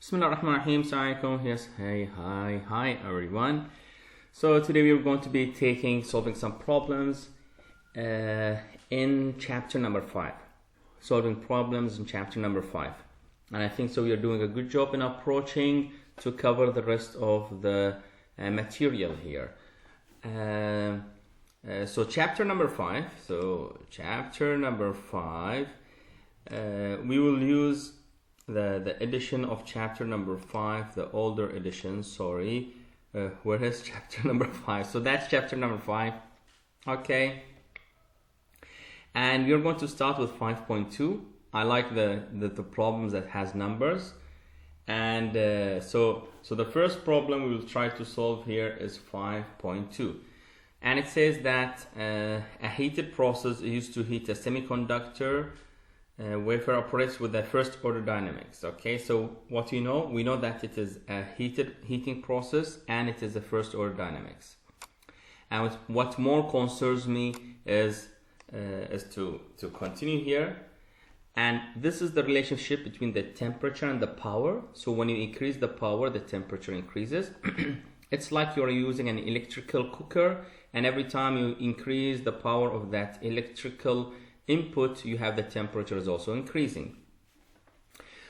Bismillahirrahmanirrahim. Assalamu alaikum. Yes, hey, hi everyone. So today we are going to be solving some problems in chapter number 5. Solving problems in chapter number 5. And I think so we are doing a good job in approaching to cover the rest of the material here. So chapter number 5. We will use the edition of chapter number 5, the older edition, sorry. Where is chapter number 5? So that's chapter number 5. Okay. And we're going to start with 5.2. I like the problems that has numbers. And so the first problem we will try to solve here is 5.2. And it says that a heated process used to heat a semiconductor wafer operates with the first order dynamics. Okay, so what we know that it is a heating process and it is a first order dynamics. And what more concerns me is to continue here. And this is the relationship between the temperature and the power. So when you increase the power, the temperature increases. It's like you're using an electrical cooker, and every time you increase the power of that electrical input, you have the temperature is also increasing.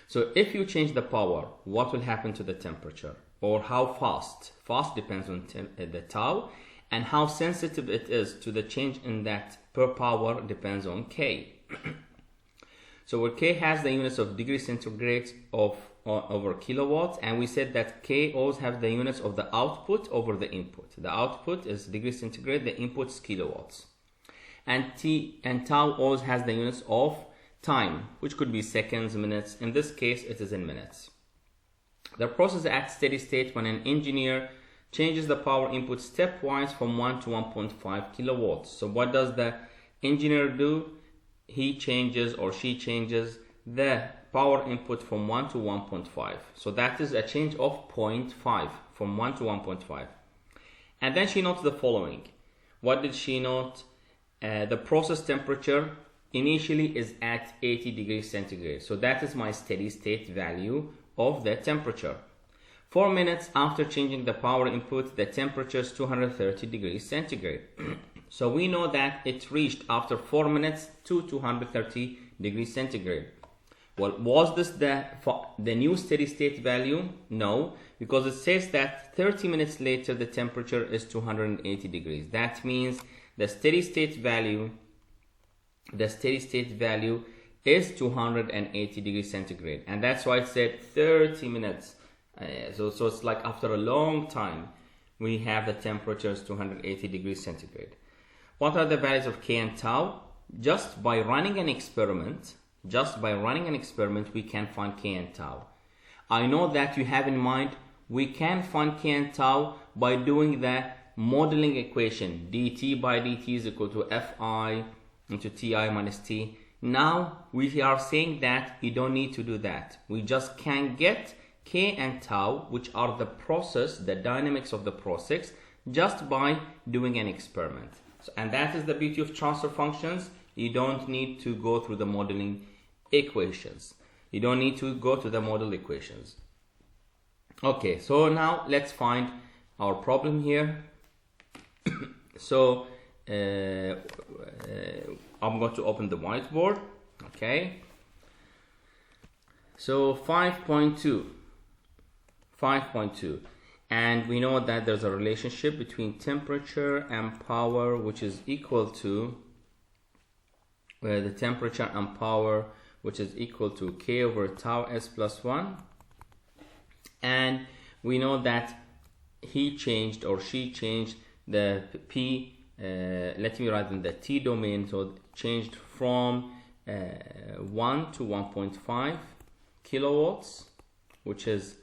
So if you change the power, what will happen to the temperature? Or how fast? Fast depends on the tau, and how sensitive it is to the change in that per power depends on K. So where K has the units of degree centigrade over kilowatts, and we said that K always have the units of the output over the input. The output is degree centigrade, the input is kilowatts. And tau always has the units of time, which could be seconds, minutes. In this case, it is in minutes. The process at steady state when an engineer changes the power input stepwise from 1 to 1.5 kilowatts. So what does the engineer do? He changes or she changes the power input from 1 to 1.5. So that is a change of 0.5 from 1 to 1.5. And then she notes the following. What did she note? The process temperature initially is at 80 degrees centigrade. So that is my steady state value of the temperature. 4 minutes after changing the power input, the temperature is 230 degrees centigrade. So we know that it reached after 4 minutes to 230 degrees centigrade. Well, was this the new steady state value? No, because it says that 30 minutes later the temperature is 280 degrees. That means the steady state value is 280 degrees centigrade, and that's why it said 30 minutes. So it's like after a long time we have the temperatures 280 degrees centigrade. What are the values of K and tau? Just by running an experiment, we can find K and tau. I know that you have in mind we can find K and tau by doing the modeling equation. dt by dt is equal to fi into ti minus t. Now we are saying that you don't need to do that. We just can get K and tau, which are the process, the dynamics of the process, just by doing an experiment. And that is the beauty of transfer functions. You don't need to go through the modeling equations. Okay, so now let's find our problem here. So I'm going to open the whiteboard. Okay. So 5.2, and we know that there's a relationship between temperature and power, which is equal to the temperature and power, which is equal to K over tau s plus 1. And we know that he changed or she changed the P, let me write in the T domain, so it changed from 1 to 1.5 kilowatts, which is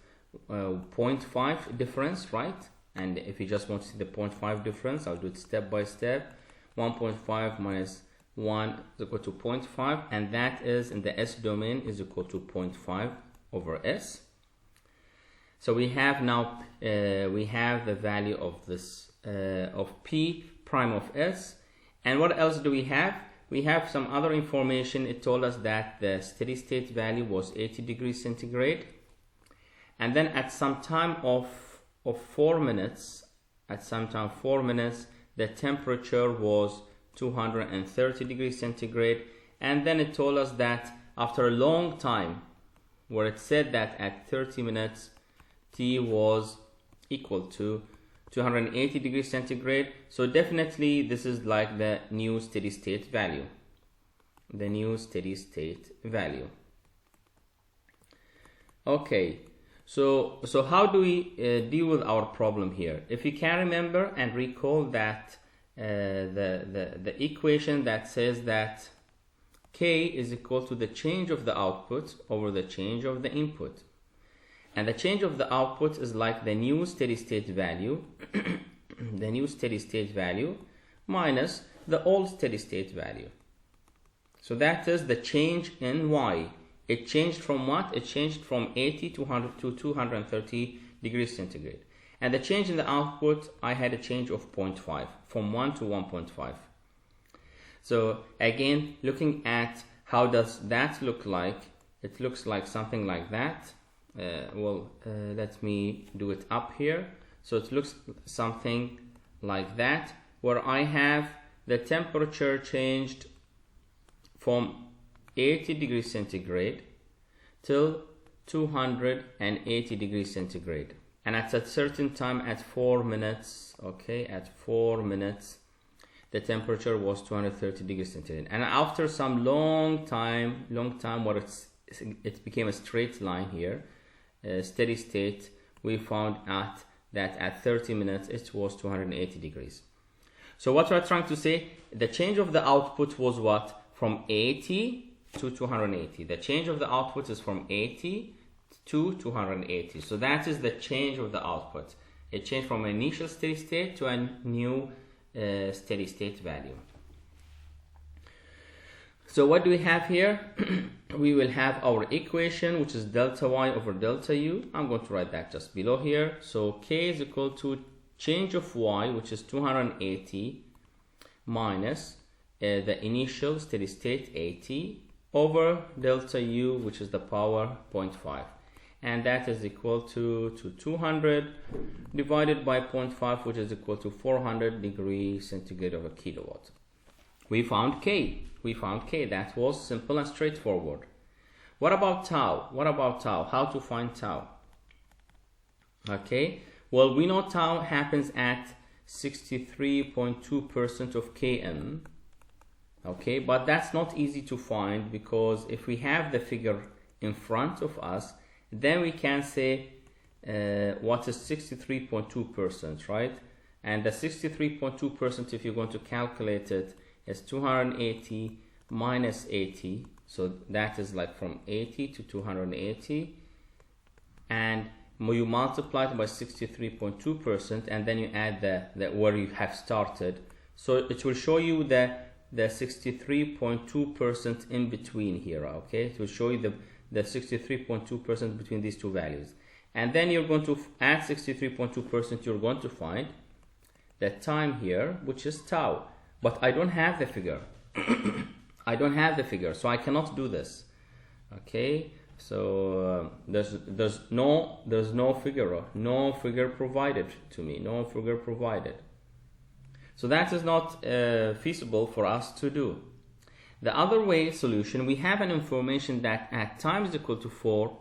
0.5 difference, right? And if you just want to see the 0.5 difference, I'll do it step by step. 1.5 minus 1 is equal to 0.5, and that is in the S domain is equal to 0.5 over S. So we have now we have the value of this of P prime of S. And what else do we have? We have some other information. It told us that the steady state value was 80 degrees centigrade. and then at some time of 4 minutes, the temperature was 230 degrees centigrade, and then it told us that after a long time, where it said that at 30 minutes T was equal to 280 degrees centigrade. So definitely this is like the new steady state value. Okay, so how do we deal with our problem here? If you can remember and recall that the equation that says that K is equal to the change of the output over the change of the input. And the change of the output is like the new steady state value, minus the old steady state value. So that is the change in Y. It changed from what? It changed from 80 to 230 degrees centigrade. And the change in the output, I had a change of 0.5, from 1 to 1.5. So again, looking at how does that look like, it looks like something like that. Let me do it up here. So it looks something like that, where I have the temperature changed from 80 degrees centigrade till 280 degrees centigrade. And at a certain time, at 4 minutes, okay, at 4 minutes, the temperature was 230 degrees centigrade. And after some long time where it became a straight line here, steady state, we found out that at 30 minutes it was 280 degrees. So what we're trying to say, the change of the output was what? From 80 to 280. The change of the output is from 80 to 280. So that is the change of the output. It changed from an initial steady state to a new steady state value. So what do we have here? We will have our equation, which is delta y over delta u. I'm going to write that just below here. So K is equal to change of y, which is 280, minus the initial steady state 80 over delta u, which is the power 0.5. And that is equal to 200 divided by 0.5, which is equal to 400 degrees centigrade over kilowatt. We found K. That was simple and straightforward. What about tau? How to find tau? Okay, well, we know tau happens at 63.2% of Km. Okay, but that's not easy to find, because if we have the figure in front of us, then we can say what is 63.2%, right? And the 63.2%, if you're going to calculate it, is 280 minus 80. So that is like from 80 to 280. And you multiply it by 63.2%, and then you add the where you have started. So it will show you the 63.2% in between here, okay? It will show you the 63.2% between these two values. And then you're going to add 63.2%, you're going to find the time here, which is tau. But I don't have the figure. So I cannot do this. Okay, so there's no figure provided to me. So that is not feasible for us to do. The other way solution, we have an information that at time is equal to 4,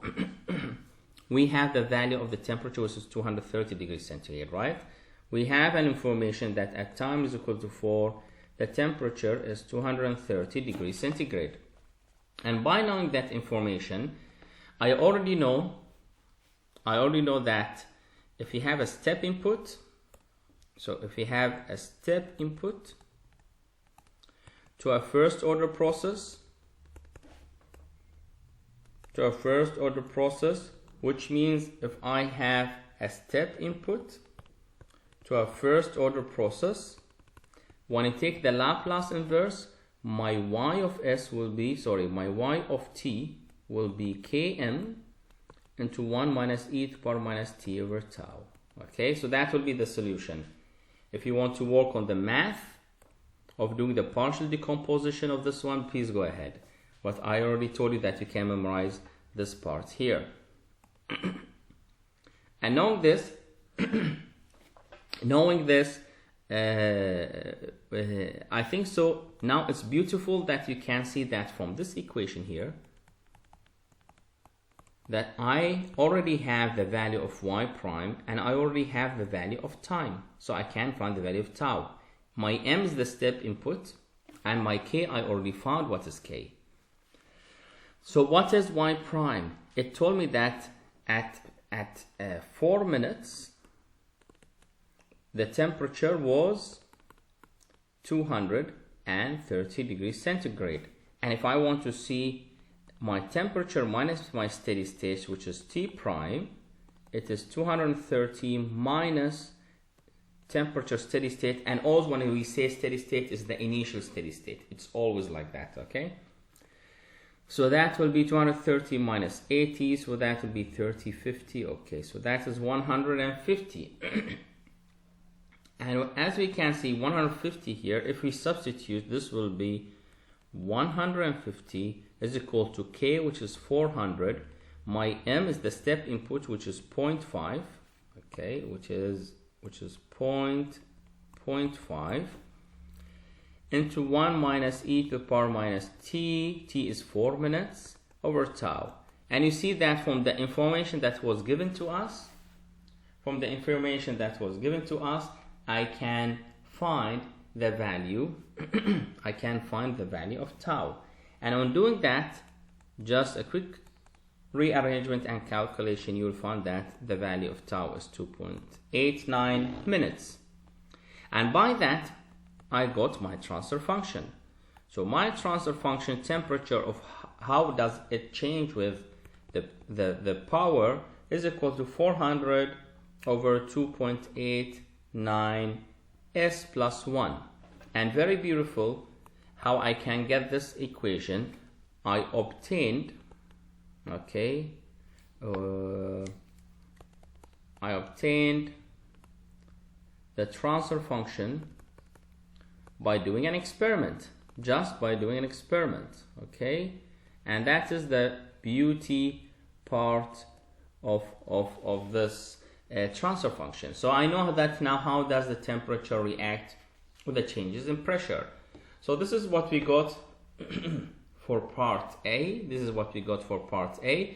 we have the value of the temperature, which is 230 degrees centigrade, right? We have an information that at time is equal to 4, the temperature is 230 degrees centigrade. And by knowing that information, I already know that if you have a step input, so if we have a step input to a first order process, which means if I have a step input to a first order process, when I take the Laplace inverse, my y of t will be Kn into 1 minus e to the power minus t over tau. Okay, so that will be the solution. If you want to work on the math of doing the partial decomposition of this one, please go ahead. But I already told you that you can memorize this part here. And knowing this, I think so. Now it's beautiful that you can see that from this equation here, that I already have the value of y prime and I already have the value of time. So I can find the value of tau. My m is the step input and my k, I already found what is k. So what is y prime? It told me that at 4 minutes, the temperature was 230 degrees centigrade. And if I want to see my temperature minus my steady state, which is T prime, it is 230 minus temperature steady state. And also when we say steady state is the initial steady state. It's always like that, okay? So that will be 230 minus 80, so that will be 30, 50, okay, so that is 150. And as we can see, 150 here, if we substitute, this will be 150 is equal to k, which is 400. My m is the step input, which is 0.5, okay, which is 0.5 into 1 minus e to the power minus t. T is 4 minutes over tau. And you see that from the information that was given to us, I can find the value of tau. And on doing that, just a quick rearrangement and calculation, you will find that the value of tau is 2.89 minutes. And by that, I got my transfer function. So my transfer function temperature of how does it change with the power is equal to 400 over 2.89 s plus 1. And very beautiful how I can get this equation. I obtained, okay, I obtained the transfer function by doing an experiment, just by doing an experiment, okay? And that is the beauty part of this transfer function. So I know that now how does the temperature react with the changes in pressure. So this is what we got for part A. This is what we got for part A.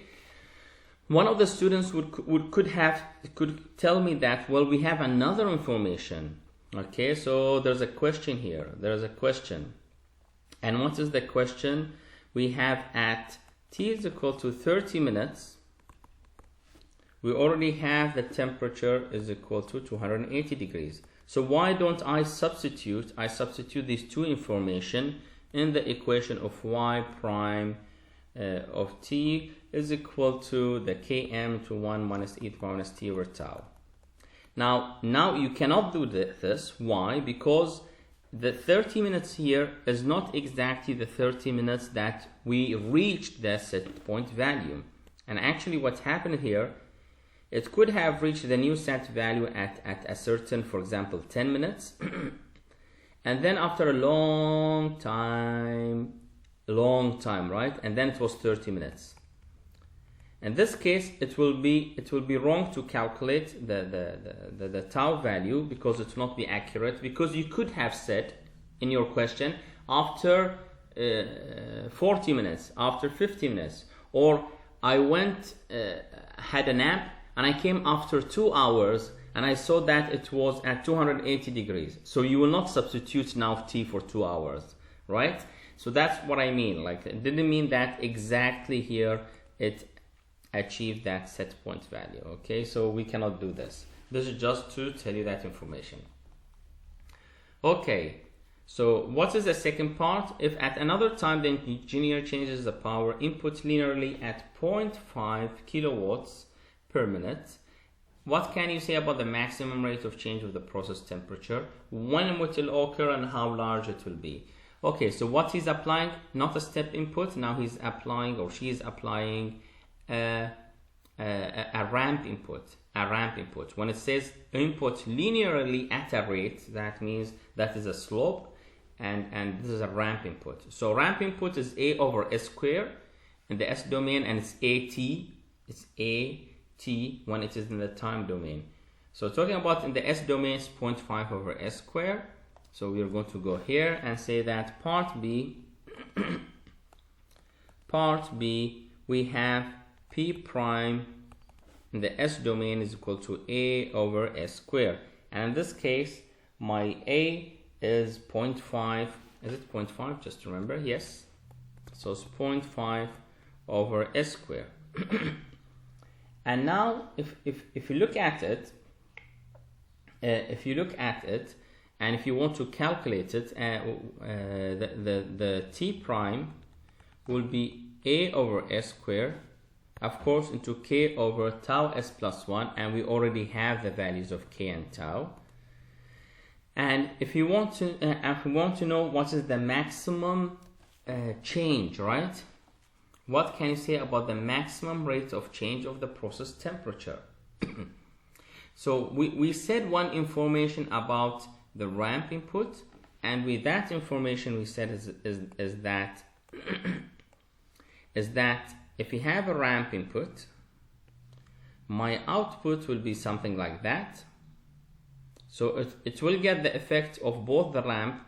One of the students could tell me that, well, we have another information. Okay, so there's a question here. There's a question. And what is the question? We have at t is equal to 30 minutes. We already have the temperature is equal to 280 degrees. So why don't I substitute? I substitute these two information in the equation of y prime of t is equal to the km to 1 minus e to the power minus t over tau. Now you cannot do this. Why? Because the 30 minutes here is not exactly the 30 minutes that we reached the set point value. And actually what happened here, it could have reached the new set value at a certain, for example, 10 minutes. And then after a long time, right? And then it was 30 minutes. In this case, it will be wrong to calculate the tau value because it will not be accurate, because you could have said in your question after 40 minutes, after 50 minutes, or I went, had a nap and I came after 2 hours and I saw that it was at 280 degrees. So you will not substitute now t for 2 hours, right? So that's what I mean. Like, it didn't mean that exactly here it achieve that set point value. Okay, so we cannot do this. This is just to tell you that information. Okay, so what is the second part? If at another time the engineer changes the power input linearly at 0.5 kilowatts per minute, what can you say about the maximum rate of change of the process temperature, when it will occur, and how large it will be? Okay, so what he's applying, not a step input, now he's applying, or she is applying a ramp input. When it says input linearly at a rate, that means that is a slope, and this is a ramp input. So ramp input is a over s squared in the s domain, and it's at. It's t when it is in the time domain. So talking about in the s domain is 0.5 over s squared. So we are going to go here and say that part B we have p prime in the s domain is equal to a over s squared, and in this case my a is 0.5. Is it 0.5? Just remember, yes. So it's 0.5 over s squared. And now if you look at it, and if you want to calculate it, the t prime will be a over s squared, of course, into k over tau s plus 1, and we already have the values of k and tau. And if you want to know what is the maximum change, right? What can you say about the maximum rate of change of the process temperature? So we said one information about the ramp input, and with that information we said is that if you have a ramp input, my output will be something like that. So it will get the effect of both the ramp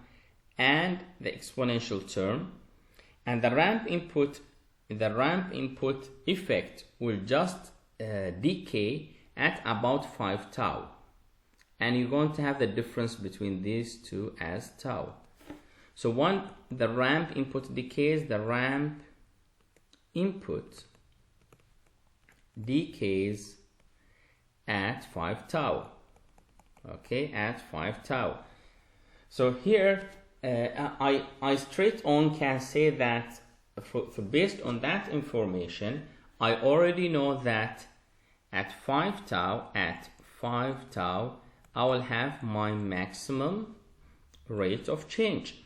and the exponential term, and the ramp input effect will just decay at about 5 tau, and you're going to have the difference between these two as tau. So when the ramp input decays, the ramp input decays at 5 tau. Okay, at 5 tau. So here I straight on can say that based on that information, I already know that at 5 tau, I will have my maximum rate of change.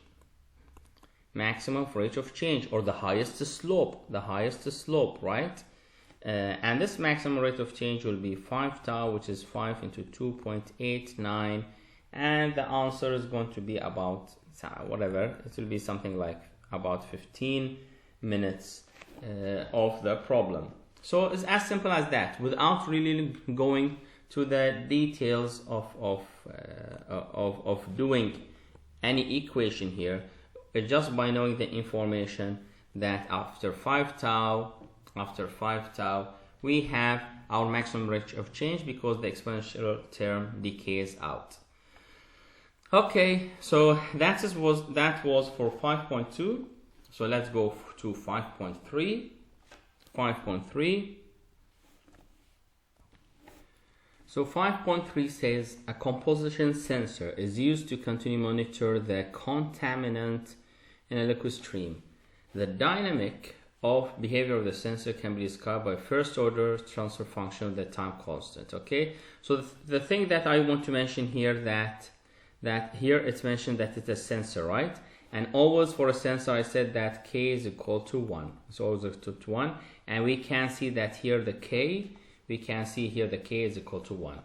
Maximum rate of change, or the highest slope, right? And this maximum rate of change will be 5 tau, which is 5 into 2.89, and the answer is going to be about whatever, it will be something like about 15 minutes of the problem. So it's as simple as that, without really going to the details of doing any equation here. Just by knowing the information that after 5 tau, we have our maximum rate of change because the exponential term decays out. Okay, so that was for 5.2. So let's go to 5.3. 5.3. So 5.3 says a composition sensor is used to continually monitor the contaminant in a liquid stream. The dynamic of behavior of the sensor can be described by first order transfer function of the time constant. Okay, so the thing that I want to mention here, that here it's mentioned that it's a sensor, right? And always for a sensor I said that k is equal to 1. It's always equal to 1, and we can see that here the k is equal to 1.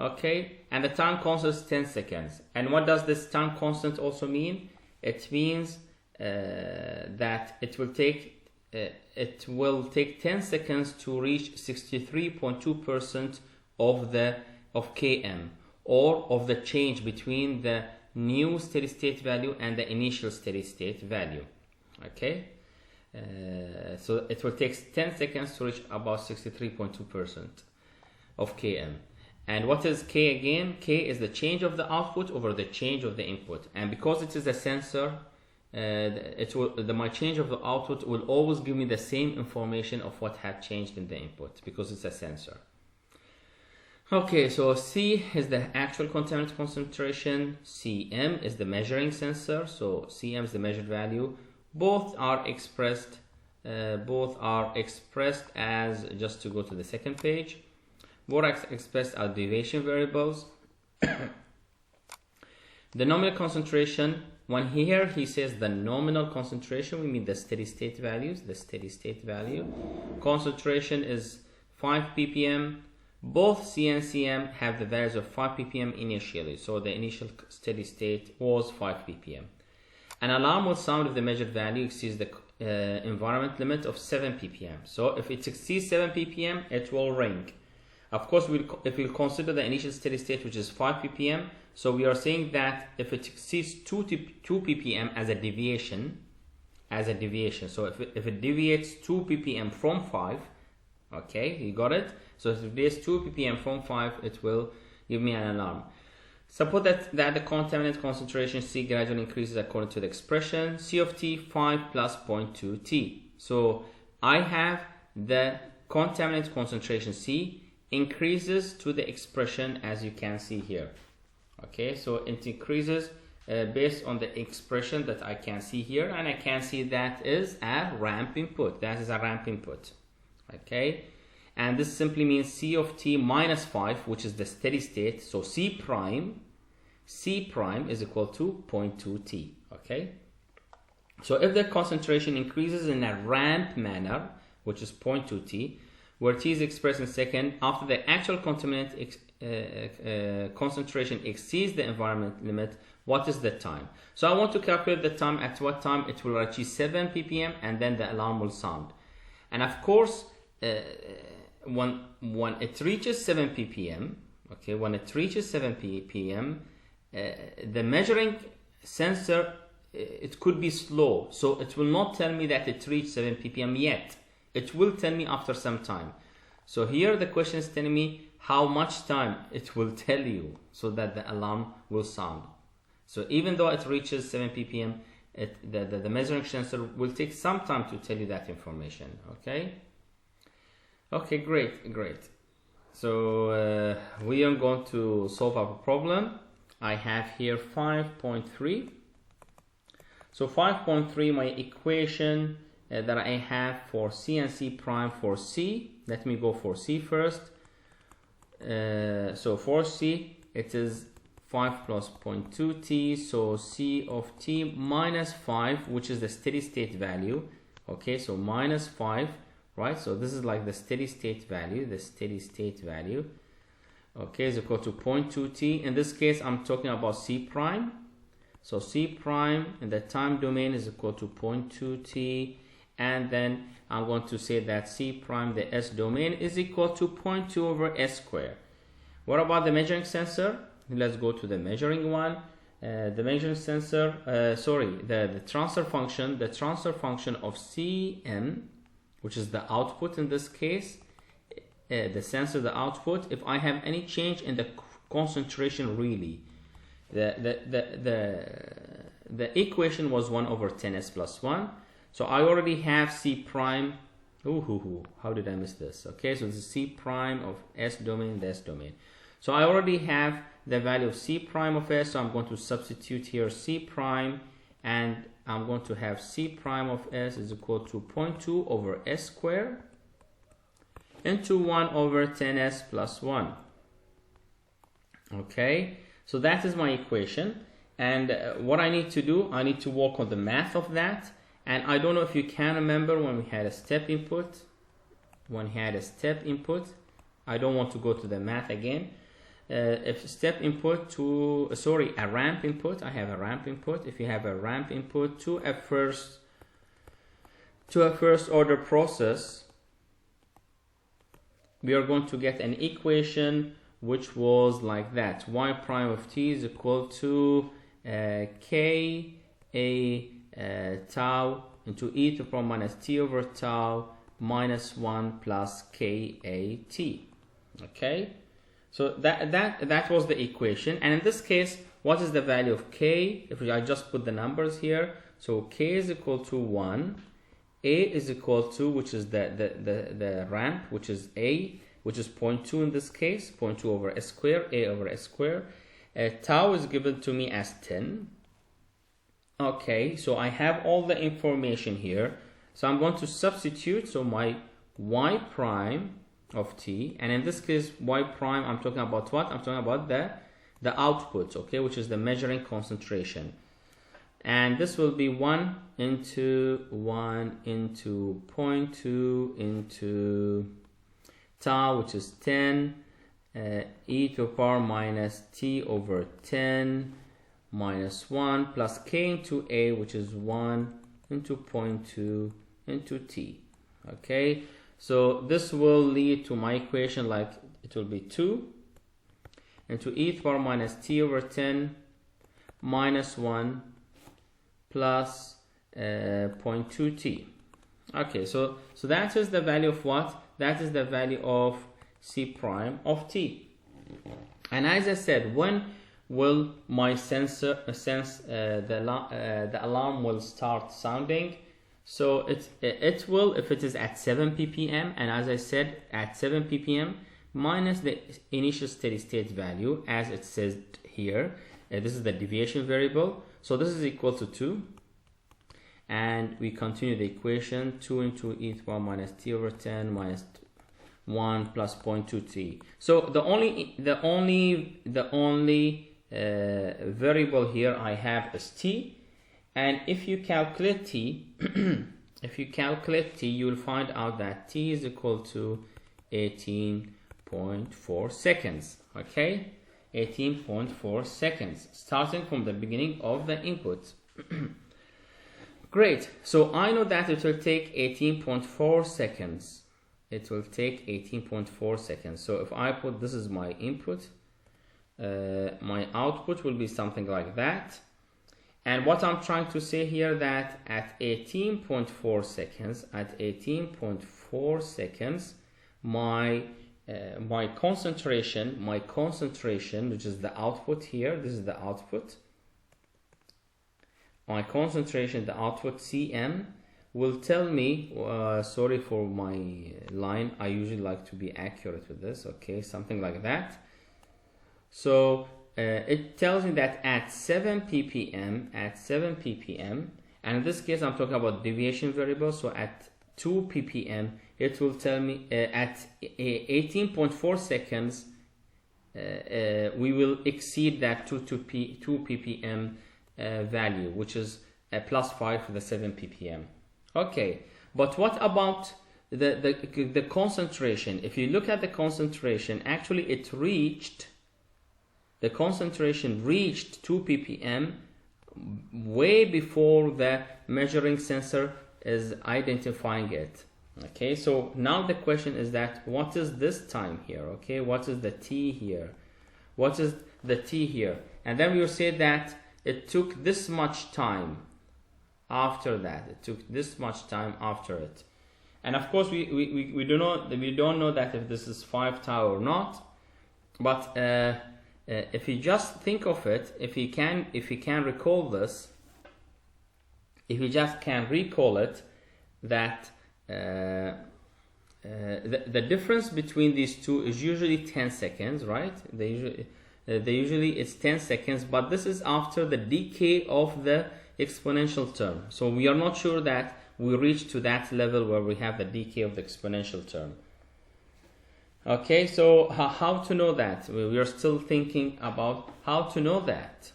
Okay, and the time constant is 10 seconds. And what does this time constant also mean? It means that it will take 10 seconds to reach 63.2% of km, or of the change between the new steady state value and the initial steady state value. Okay, so it will take 10 seconds to reach about 63.2% of km. And what is k again? K is the change of the output over the change of the input, and because it is a sensor, my change of the output will always give me the same information of what had changed in the input, because it's a sensor. Okay, so C is the actual contaminant concentration, Cm is the measuring sensor, so Cm is the measured value. Both are expressed as, just to go to the second page, both are expressed as deviation variables. The nominal concentration, when here he says the nominal concentration, we mean the steady state values. The steady state value concentration is 5 ppm. Both C and Cm have the values of 5 ppm initially, so the initial steady state was 5 ppm. An alarm will sound if the measured value exceeds the environment limit of 7 ppm. So if it exceeds 7 ppm, it will ring. Of course, if we'll consider the initial steady state, which is 5 ppm, so we are saying that if it exceeds 2 ppm as a deviation, so if it deviates 2 ppm from 5, okay, you got it? So if it deviates 2 ppm from 5, it will give me an alarm. Suppose that the contaminant concentration C gradually increases according to the expression C of T 5 plus 0.2 T. So I have the contaminant concentration C increases to the expression as you can see here. Okay, so it increases based on the expression that I can see here, and I can see that is a ramp input. That is a ramp input. Okay, and this simply means C of T minus 5, which is the steady state. So C prime is equal to 0.2 T. Okay, so if the concentration increases in a ramp manner, which is 0.2 T, where T is expressed in second, after the actual contaminant concentration exceeds the environment limit, what is the time? So I want to calculate the time, at what time it will achieve 7 ppm, and then the alarm will sound. And of course, when it reaches 7 ppm, okay, when it reaches 7 ppm, the measuring sensor, it could be slow, so it will not tell me that it reached 7 ppm yet. It will tell me after some time. So here the question is telling me how much time it will tell you so that the alarm will sound. So even though it reaches 7 ppm, the measuring sensor will take some time to tell you that information. Okay, great. So we are going to solve our problem. I have here 5.3. So 5.3, my equation that I have for C and C prime for C. Let me go for C first. So for C, it is 5 plus 0.2 T, so C of T minus 5, which is the steady state value. Okay, so minus 5, right? So this is like the steady state value, okay, is equal to 0.2 T. In this case, I'm talking about C prime. So C prime in the time domain is equal to 0.2 T, and then I'm going to say that C prime, the S domain, is equal to 0.2 over S squared. What about the measuring sensor? Let's go to the measuring one. The measuring sensor, the transfer function, of Cm, which is the output in this case, the sensor, the output. If I have any change in the concentration, really, the equation was 1 over 10s plus 1. So I already have C prime. How did I miss this? Okay, so this is C prime of S domain, the S domain. So I already have the value of C prime of S, so I'm going to substitute here C prime, and I'm going to have C prime of S is equal to 0.2 over S squared into 1 over 10s plus 1. Okay, so that is my equation, and what I need to do, I need to work on the math of that. And I don't know if you can remember when we had a step input. I don't want to go to the math again. If step input to, a ramp input, I have a ramp input. If you have a ramp input to a first order process, we are going to get an equation which was like that. Y prime of T is equal to K A tau into e to the power minus T over tau minus 1 plus K A T. Okay, so that was the equation, and in this case, what is the value of K? If I just put the numbers here, so K is equal to 1, A is equal to, which is the ramp, which is A, which is 0.2 in this case, 0.2 over S squared, A over S squared. Tau is given to me as 10. Okay, so I have all the information here. So I'm going to substitute, so my Y prime of T, and in this case, Y prime, I'm talking about what? I'm talking about the output, okay, which is the measuring concentration. And this will be 1 into 0.2 into tau, which is 10, e to the power minus T over 10 minus 1 plus k into a, which is 1 into 0.2 into t. Okay, so this will lead to my equation like it will be 2 into e to the power minus t over 10 minus 1 plus 0.2t. Okay, so that is the value of what? That is the value of c prime of t. And as I said, when will my the alarm will start sounding? So it will if it is at 7 ppm, and as I said, at 7 ppm minus the initial steady state value, as it says here. This is the deviation variable, so this is equal to 2, and we continue the equation. 2 into e to the power minus t over 10 minus 1 plus 0.2t. So the only variable here I have is t, and if you calculate t, you will find out that t is equal to 18.4 seconds. Okay, 18.4 seconds starting from the beginning of the input. Great, so I know that it will take 18.4 seconds. It will take 18.4 seconds. So if I put, this is my input, my output will be something like that. And what I'm trying to say here, that at 18.4 seconds, my concentration, which is the output here, this is the output. My concentration, the output Cm, will tell me, sorry for my line, I usually like to be accurate with this, okay, something like that. So it tells me that at 7 ppm, and in this case I'm talking about deviation variable, so at 2 ppm, it will tell me at 18.4 seconds, we will exceed that 2 ppm value, which is plus 5 for the 7 ppm. Okay, but what about the concentration? If you look at the concentration, actually the concentration reached 2 ppm way before the measuring sensor is identifying it. Okay, so now the question is that what is this time here? Okay, what is the t here? What is the t here? And then we will say that it took this much time after that. It took this much time after it. And of course we don't know that if this is 5 tau or not. But if you just think of it, if you can recall this, if you just can recall it, that the difference between these two is usually 10 seconds, right? They usually it's 10 seconds, but this is after the decay of the exponential term. So we are not sure that we reach to that level where we have the decay of the exponential term. Okay, so how to know that? We are still thinking about how to know that.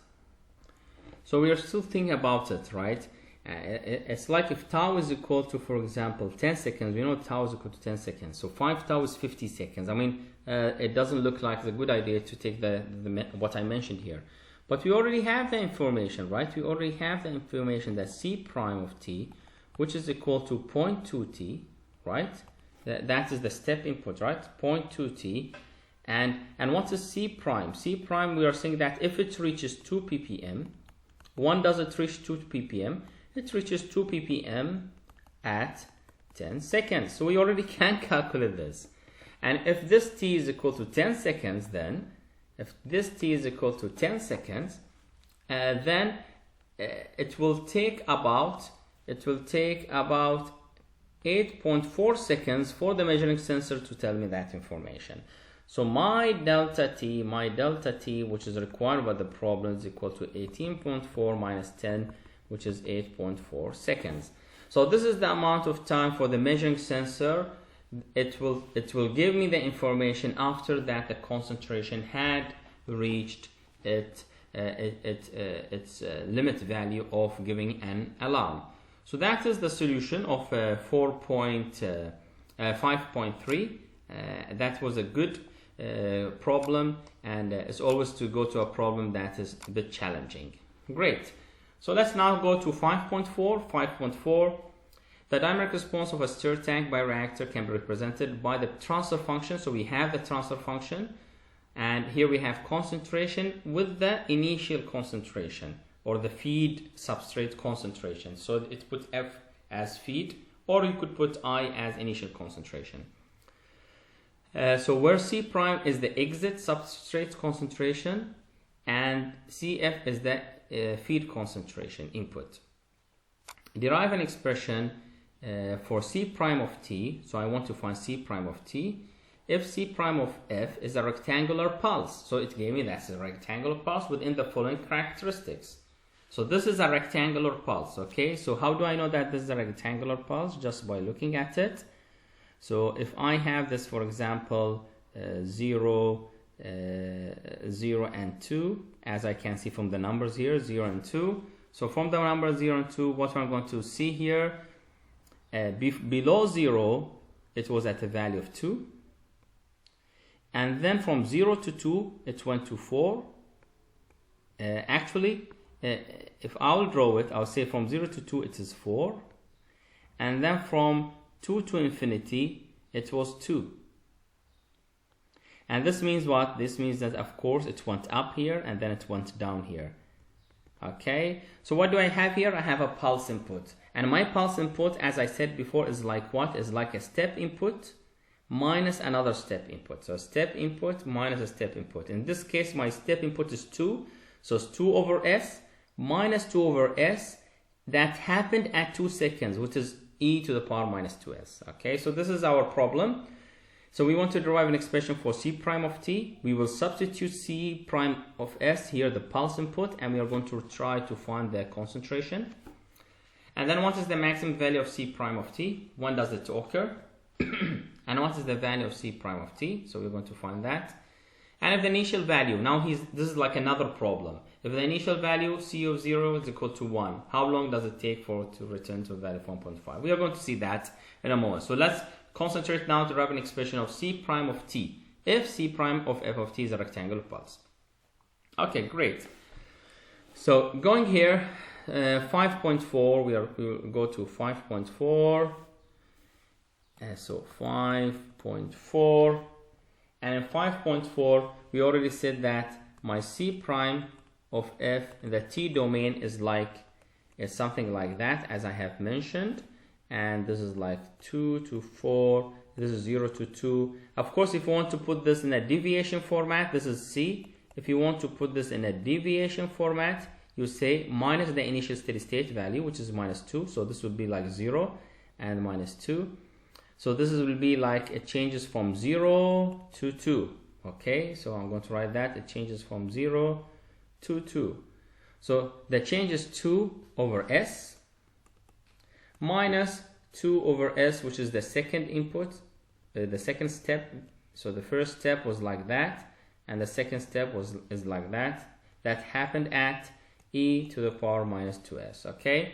So we are still thinking about it, right? It's like if tau is equal to, for example, 10 seconds, we know tau is equal to 10 seconds. So 5 tau is 50 seconds. I mean, it doesn't look like a good idea to take the what I mentioned here. But we already have the information, right? We already have the information that c prime of t, which is equal to 0.2t, right? That is the step input, right? 0.2t. And what is c prime? C prime, we are saying that if it reaches 2 ppm, one doesn't reach 2 ppm, it reaches 2 ppm at 10 seconds. So we already can calculate this. And if this t is equal to 10 seconds, then if this t is equal to 10 seconds, then it will take about 8.4 seconds for the measuring sensor to tell me that information. So my delta t, which is required by the problem, is equal to 18.4 minus 10, which is 8.4 seconds. So this is the amount of time for the measuring sensor. It will give me the information after that the concentration had reached its limit value of giving an alarm. So that is the solution of 5.3. That was a good problem, and it's always to go to a problem that is a bit challenging. Great. So let's now go to 5.4. 5.4. The dynamic response of a stir tank by reactor can be represented by the transfer function. So we have the transfer function, and here we have concentration with the initial concentration, or the feed substrate concentration. So it put F as feed, or you could put I as initial concentration. So where C prime is the exit substrate concentration, and CF is the feed concentration input. Derive an expression for C prime of T. So I want to find C prime of T. If C prime of F is a rectangular pulse, so it gave me that's a rectangular pulse within the following characteristics. So this is a rectangular pulse, okay? So how do I know that this is a rectangular pulse? Just by looking at it. So if I have this, for example, 0, 0 and 2, as I can see from the numbers here, 0 and 2. So from the number 0 and 2, what I'm going to see here, below 0, it was at a value of 2. And then from 0 to 2, it went to 4. Actually, if I'll draw it, I'll say from 0 to 2, it is 4. And then from 2 to infinity, it was 2. And this means what? This means that, of course, it went up here and then it went down here. Okay, so what do I have here? I have a pulse input. And my pulse input, as I said before, is like what? Is like a step input minus another step input. So step input minus a step input. In this case, my step input is 2. So it's 2 over S minus 2 over S. That happened at 2 seconds, which is e to the power minus 2s. Okay, so this is our problem. So we want to derive an expression for C prime of T. We will substitute C prime of S here, the pulse input, and we are going to try to find the concentration. And then what is the maximum value of C prime of T? When does it occur? And what is the value of C prime of T? So we're going to find that. And if the initial value, now this is like another problem. If the initial value C of 0 is equal to 1, how long does it take to return to a value of 1.5? We are going to see that in a moment. So let's concentrate now to derive an expression of C prime of T, if C prime of F of T is a rectangular pulse. Okay, great. So going here, 5.4, we will go to 5.4. So 5.4. And in 5.4, we already said that my C prime of F in the T domain is something like that, as I have mentioned. And this is like 2 to 4, this is 0 to 2. Of course, if you want to put this in a deviation format, this is C. If you want to put this in a deviation format, you say minus the initial steady state value, which is minus 2. So this would be like 0 and minus 2. So this will be like it changes from 0 to 2. Okay, so I'm going to write that. It changes from 0 to 2. So the change is 2 over S minus 2 over S, which is the second input, the second step. So the first step was like that, and the second step is like that. That happened at e to the power minus 2s. Okay,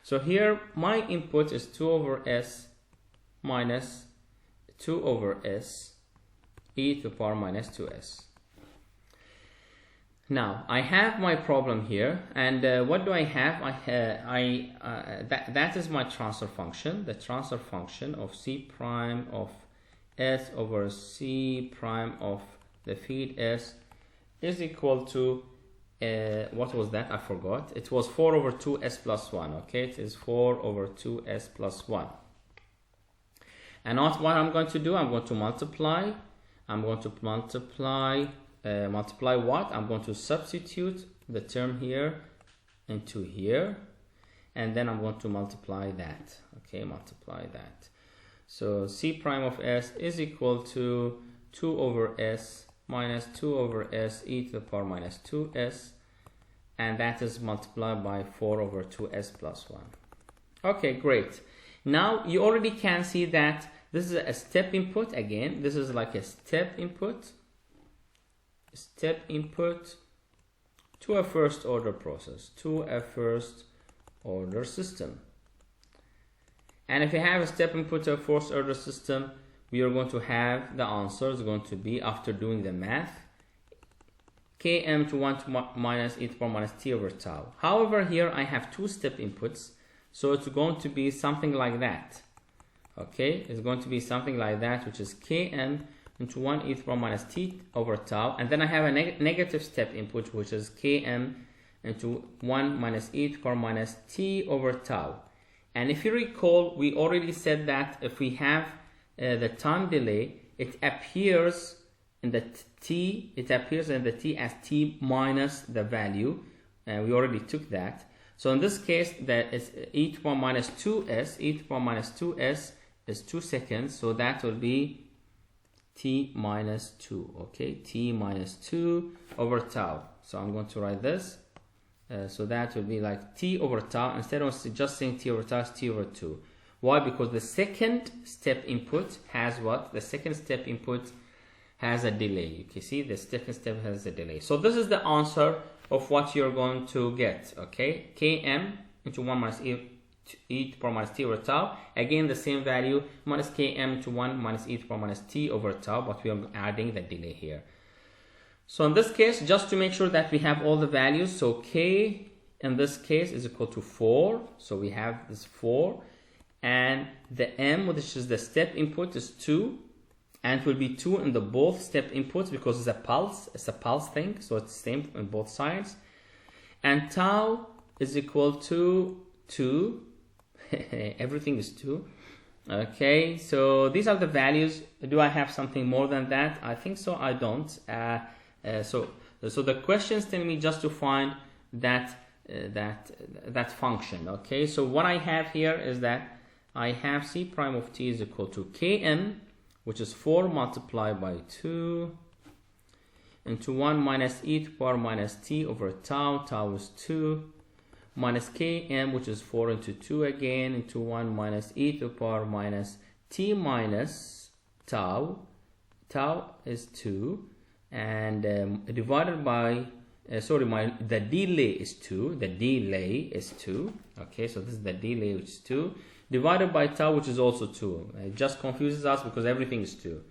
so here my input is 2 over S minus 2 over S e to the power minus 2s. Now I have my problem here, and what do I have? That is my transfer function, the transfer function of C prime of S over C prime of the feed S is equal to what was that? I forgot. It was 4 over 2s plus 1. Okay, it is 4 over 2s plus 1. And what I'm going to do, I'm going to multiply. Multiply what? I'm going to substitute the term here into here, and then I'm going to multiply that. Okay, multiply that. So C prime of S is equal to 2 over S minus 2 over S e to the power minus 2s, and that is multiplied by 4 over 2s plus 1. Okay, great. Now you already can see that this is a step input. Again, this is like a step input to a first order process, to a first order system. And if you have a step input to a first order system, we are going to have the answer is going to be, after doing the math km to 1 to minus e to the power minus t over tau. However, here I have two step inputs, so it's going to be something like that. Okay, it's going to be something like that, which is km into 1 e to the power minus t over tau, and then I have a negative step input, which is km into 1 minus e to the power minus t over tau. And if you recall, we already said that if we have the time delay, it appears in the t as t minus the value, and we already took that. So in this case, that is e to the power minus 2s. E to the power minus 2s is 2 seconds, so that will be t minus 2. Okay, t minus 2 over tau. So I'm going to write this. So that will be like t over tau. Instead of just saying t over tau, it's t over 2. Why? Because the second step input has what? The second step input has a delay. You can see the second step has a delay. So this is the answer of what you're going to get. Okay, km into 1 minus e to the power minus t over tau. Again, the same value, minus km to 1 minus e to the power minus t over tau, but we are adding the delay here. So in this case, just to make sure that we have all the values, so k in this case is equal to 4. So we have this 4, and the m, which is the step input, is 2, and it will be 2 in the both step inputs because it's a pulse thing, so it's the same on both sides. And tau is equal to 2. Everything is 2. Okay, so these are the values. Do I have something more than that? I think so. I don't. So the question is telling me just to find that function. Okay, so what I have here is that I have c prime of t is equal to km, which is 4 multiplied by 2 into 1 minus e to the power minus t over tau. Tau is 2 minus km, which is 4 into 2 again, into 1 minus e to the power minus t minus tau. Tau is 2, and divided by the delay is 2. The delay is 2. Okay, so this is the delay, which is 2, divided by tau, which is also 2. It just confuses us because everything is 2.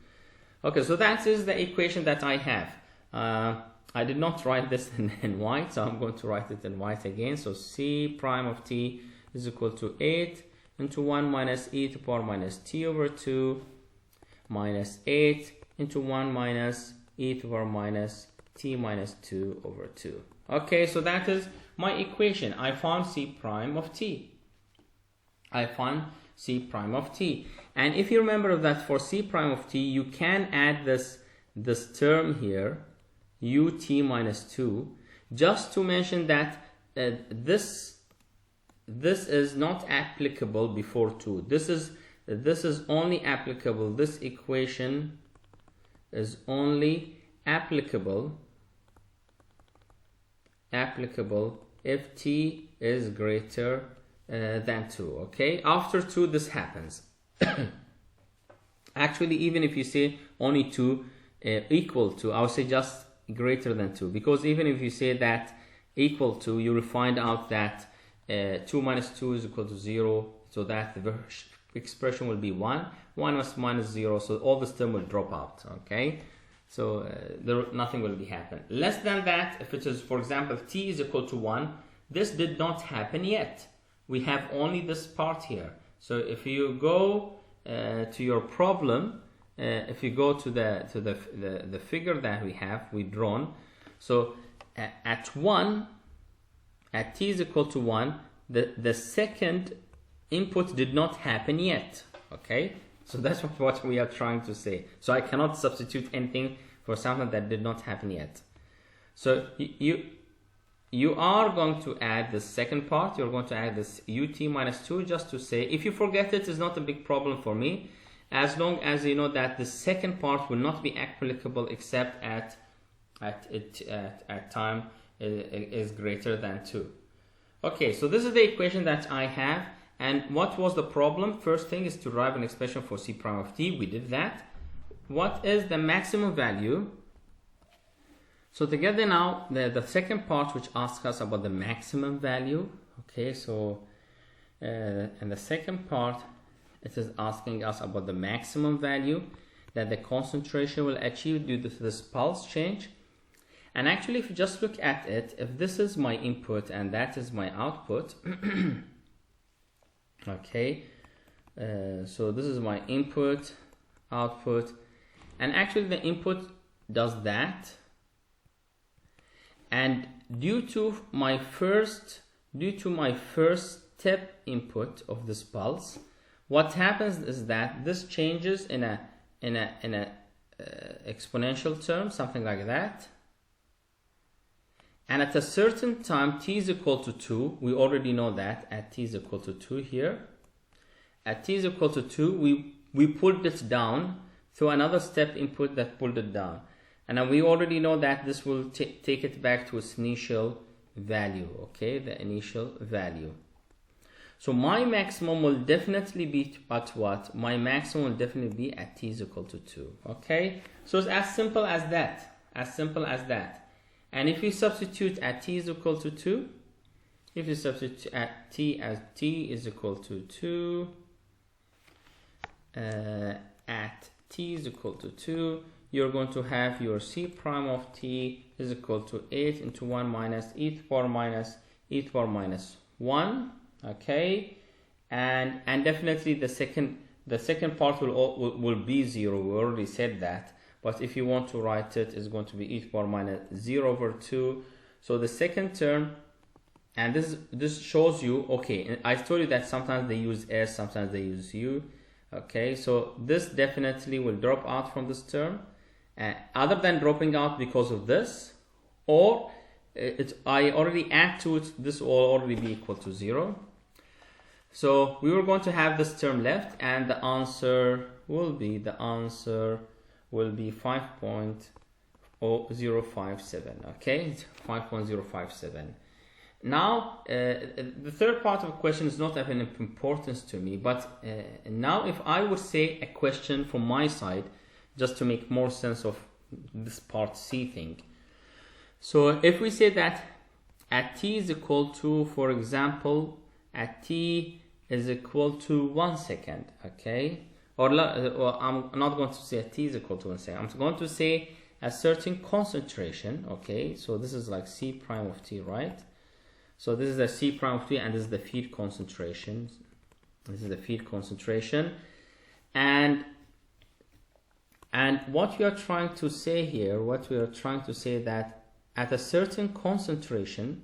Okay, so that is the equation that I have. I did not write this in white, so I'm going to write it in white again. So c prime of t is equal to 8 into 1 minus e to the power minus t over 2 minus 8 into 1 minus e to the power minus t minus 2 over 2. Okay, so that is my equation. I found c prime of t. I found c prime of t. And if you remember that for c prime of t, you can add this term here, ut minus 2, just to mention that this is not applicable before 2. This is only applicable, this equation is only applicable if t is greater than 2. Okay, after 2 this happens. Actually, even if you say only 2 equal to, I would say just greater than 2, because even if you say that equal to, you will find out that 2 minus 2 is equal to 0, so that the expression will be 1. 1 minus 0, so all this term will drop out. Okay, so nothing will be happen. Less than that, if it is, for example, t is equal to 1, this did not happen yet. We have only this part here. So if you go to your problem, if you go to the figure that we drawn, so at t is equal to 1, the second input did not happen yet. Okay, so that's what we are trying to say. So I cannot substitute anything for something that did not happen yet. So you are going to add the second part. You're going to add this ut minus 2, just to say, if you forget it, it's not a big problem for me, as long as you know that the second part will not be applicable except at time is greater than 2. Okay, so this is the equation that I have. And what was the problem? First thing is to derive an expression for c prime of t. We did that. What is the maximum value? So together now, the second part, which asks us about the maximum value. Okay, so in the second part, it is asking us about the maximum value that the concentration will achieve due to this pulse change. And actually, if you just look at it, if this is my input and that is my output, okay, so this is my input, output, and actually the input does that. And due to my first step input of this pulse, what happens is that this changes in a exponential term, something like that. And at a certain time, t is equal to 2, we already know that at t is equal to 2 here. At t is equal to 2, we pulled it down through another step input that pulled it down. And then we already know that this will take it back to its initial value, okay, the initial value. So my maximum will definitely be at what? My maximum will definitely be at t is equal to 2, okay? So it's as simple as that, as simple as that. And if you substitute at t is equal to 2, if you substitute at t as t is equal to 2, at t is equal to 2, you're going to have your c prime of t is equal to 8 into 1 minus e to the power minus 1, okay? And definitely the second part will be 0. We already said that. But if you want to write it, it's going to be e to the power minus 0 over 2. So the second term, and this shows you, okay, I told you that sometimes they use s, sometimes they use u. Okay, so this definitely will drop out from this term. Other than dropping out because of this, or I already add to it, this will already be equal to 0. So we were going to have this term left, and the answer will be 5.057. Okay, 5.057. Now the third part of the question is not of any importance to me, but now if I would say a question from my side, just to make more sense of this part C thing. So if we say that at t is equal to, for example, at t is equal to 1 second, okay? Or I'm not going to say at t is equal to 1 second. I'm going to say a certain concentration, okay? So this is like c prime of t, right? So this is the c prime of t, and this is the feed concentration. This is the feed concentration. And what we are trying to say here, that at a certain concentration,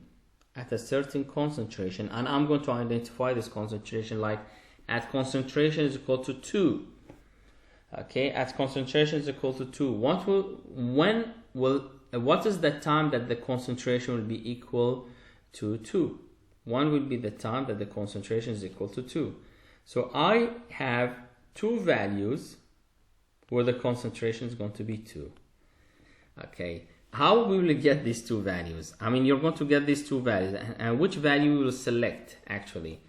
and I'm going to identify this concentration like at concentration is equal to 2. Okay, at concentration is equal to 2. What is the time that the concentration will be equal to 2? 1 will be the time that the concentration is equal to 2. So I have two values where the concentration is going to be 2. Okay, how we will get these two values? I mean, you're going to get these two values, and which value you will select actually.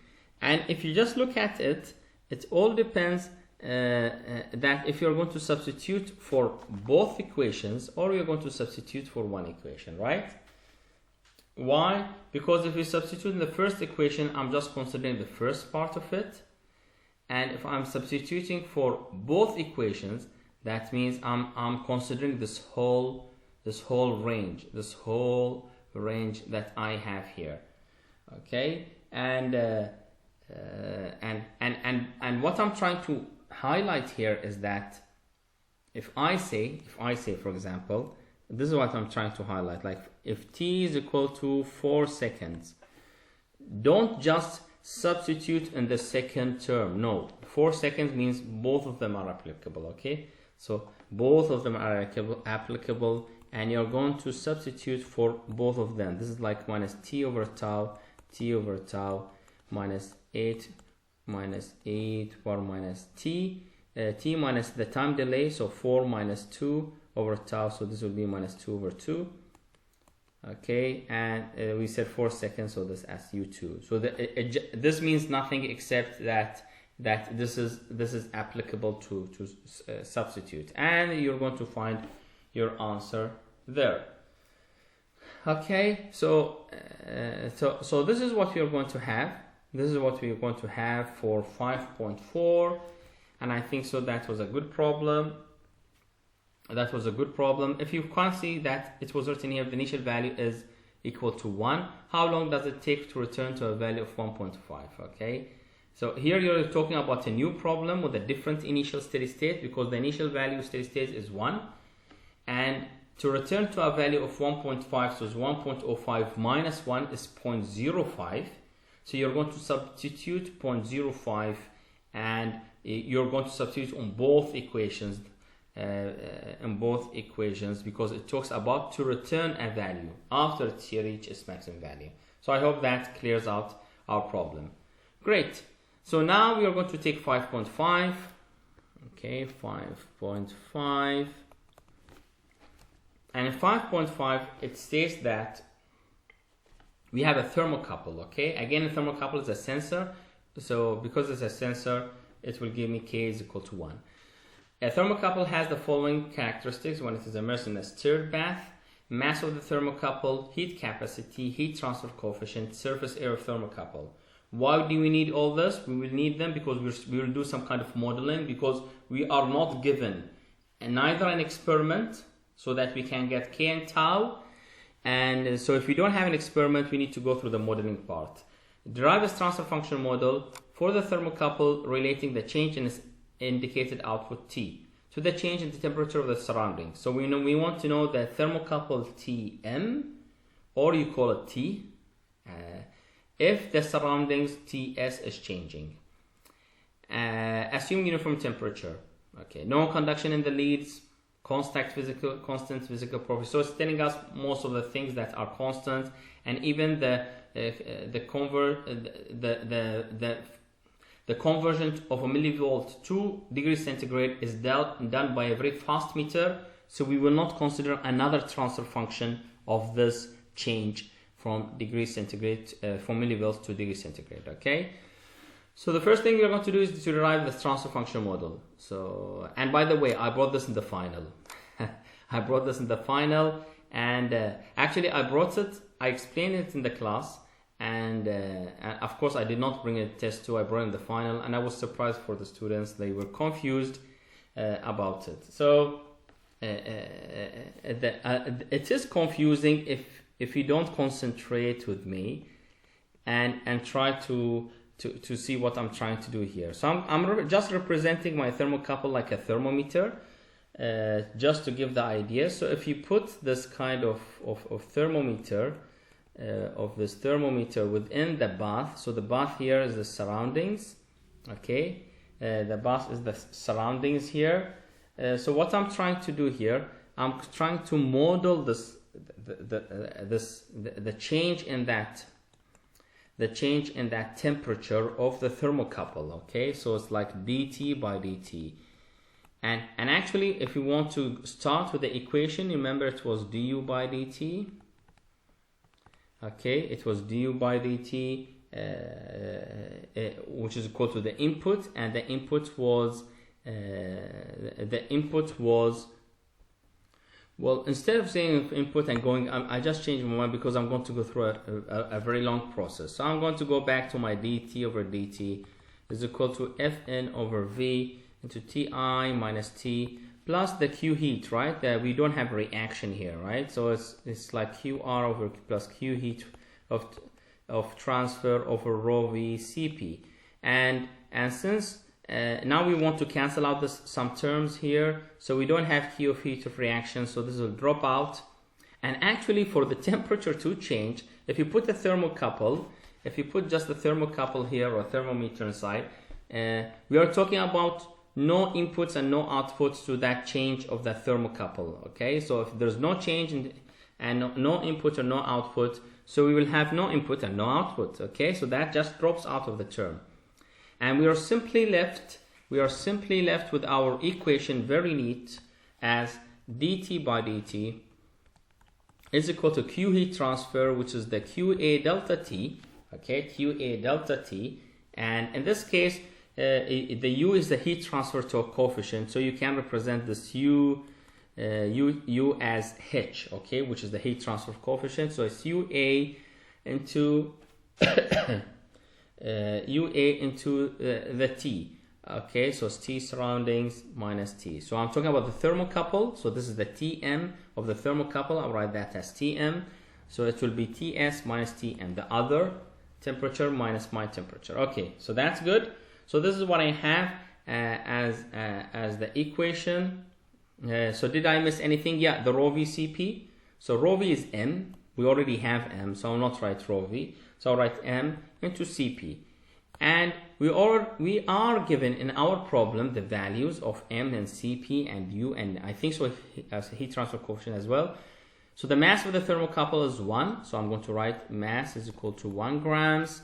And if you just look at it, it all depends that if you're going to substitute for both equations or you're going to substitute for one equation, right? Why? Because if you substitute in the first equation, I'm just considering the first part of it. And if I'm substituting for both equations, that means I'm considering this whole range that I have here. Okay, and what I'm trying to highlight here is that if I say for example, this is what I'm trying to highlight, like if t is equal to 4 seconds, don't just substitute in the second term. No, 4 seconds means both of them are applicable. Okay, so both of them are applicable, and you're going to substitute for both of them. This is like minus t over tau minus 8 power minus t, t minus the time delay, so 4 minus 2 over tau, so this will be minus 2 over 2. Okay, and we said 4 seconds, so this as u2. So this means nothing except that this is applicable to substitute, and you're going to find your answer there. Okay, so this is what we are going to have. This is what we are going to have for 5.4, and I think so that was a good problem. That was a good problem. If you can't see that it was written here, the initial value is equal to 1. How long does it take to return to a value of 1.5? Okay, so here you're talking about a new problem with a different initial steady state, because the initial value steady state is 1, and to return to a value of 1.5, so it's 1.05 minus 1 is 0.05. So you're going to substitute 0.05, and you're going to substitute on both equations, because it talks about to return a value after it reaches its maximum value. So I hope that clears out our problem. Great. So now we are going to take 5.5. Okay, 5.5. And in 5.5, it states that we have a thermocouple. Okay, again, a thermocouple is a sensor. So because it's a sensor, it will give me K is equal to 1. A thermocouple has the following characteristics when it is immersed in a stirred bath: mass of the thermocouple, heat capacity, heat transfer coefficient, surface area of thermocouple. Why do we need all this? We will need them because we will do some kind of modeling, because we are not given neither an experiment so that we can get K and tau, and so if we don't have an experiment, we need to go through the modeling part. Derive a transfer function model for the thermocouple relating the change in its indicated output T to the change in the temperature of the surroundings. So we want to know the thermocouple Tm, or you call it T, if the surroundings Ts is changing. Assume uniform temperature. Okay, no conduction in the leads, constant physical properties. So it's telling us most of the things that are constant, and even the conversion of a millivolt to degrees centigrade is done by a very fast meter, so we will not consider another transfer function of this change from degrees centigrade, from millivolts to degrees centigrade. Okay, so the first thing we are going to do is to derive the transfer function model. So, and by the way, I brought this in the final. And actually I explained it in the class, and of course I did not bring a test 2, I brought in the final, and I was surprised for the students. They were confused about it. So it is confusing if you don't concentrate with me and try to see what I'm trying to do here. So I'm just representing my thermocouple like a thermometer, just to give the idea. So if you put this kind of thermometer, within the bath, so the bath here is the surroundings. Okay, the bath is the surroundings here. So what I'm trying to do here, I'm trying to model the change in that temperature of the thermocouple. Okay, so it's like dt by dt, and actually if you want to start with the equation, remember it was du by dt. Okay, it was du by dt, which is equal to the input, and the input was well, instead of saying input and going, I just changed my mind because I'm going to go through a very long process. So I'm going to go back to my dt over dt is equal to Fn over V into Ti minus T plus the Q heat, right? We don't have reaction here, right? So it's like QR over plus Q heat of transfer over rho V Cp. And since now we want to cancel out some terms here, so we don't have Q of heat of reaction, so this will drop out. And actually for the temperature to change, if you put the thermocouple, if you put just the thermocouple here or thermometer inside, we are talking about no inputs and no outputs to that change of the thermocouple. Okay, so if there's no change and no input or no output, so we will have no input and no output. Okay, so that just drops out of the term, and we are simply left with our equation, very neat, as dt by dt is equal to Q heat transfer, which is the QA delta T. Okay, QA delta T, and in this case the U is the heat transfer coefficient, so you can represent this U as H, okay, which is the heat transfer coefficient. So it's UA into UA into the T. Okay, so it's T surroundings minus T. So I'm talking about the thermocouple. So this is the Tm of the thermocouple. I'll write that as Tm. So it will be Ts minus Tm, the other temperature minus my temperature. Okay, so that's good. So this is what I have as the equation. So did I miss anything? Yeah, the rho v Cp. So rho v is m. We already have m, so I'll not write rho v. So I'll write m into Cp. And we are given in our problem the values of m and Cp and u, and I think so as heat transfer coefficient as well. So the mass of the thermocouple is 1. So I'm going to write mass is equal to 1 grams.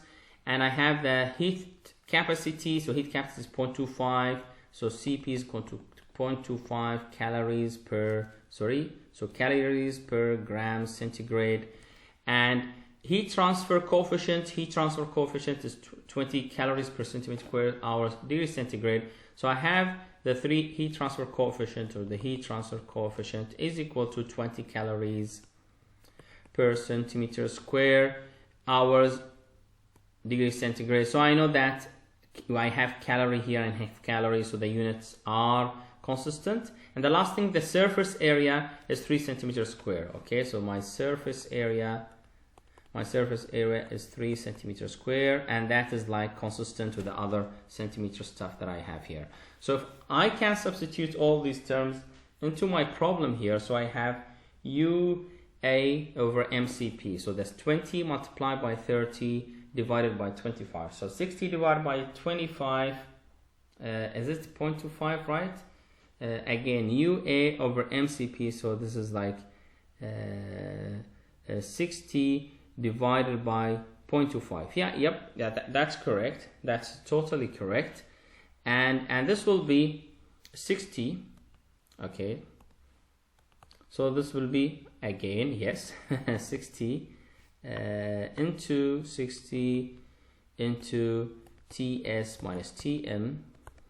And I have the heat capacity. So heat capacity is 0.25. So Cp is equal to 0.25 calories per, so calories per gram centigrade. And heat transfer coefficient is 20 calories per centimeter square hours degree centigrade. So I have the heat transfer coefficient is equal to 20 calories per centimeter square hours degree centigrade. So I know that I have calorie here and have calories, so the units are consistent. And the last thing, the surface area is 3 centimeters square. Okay, so my surface area is 3 centimeters square, and that is like consistent with the other centimeter stuff that I have here. So if I can substitute all these terms into my problem here, so I have UA over MCP. So that's 20 multiplied by 30 divided by 25. So 60 divided by 25, is it 0.25, right? Again, UA over MCP, so this is like 60 divided by 0.25. Yeah, that's correct. That's totally correct. And this will be 60. Okay. So this will be again, yes, 60 into 60 into Ts minus Tm.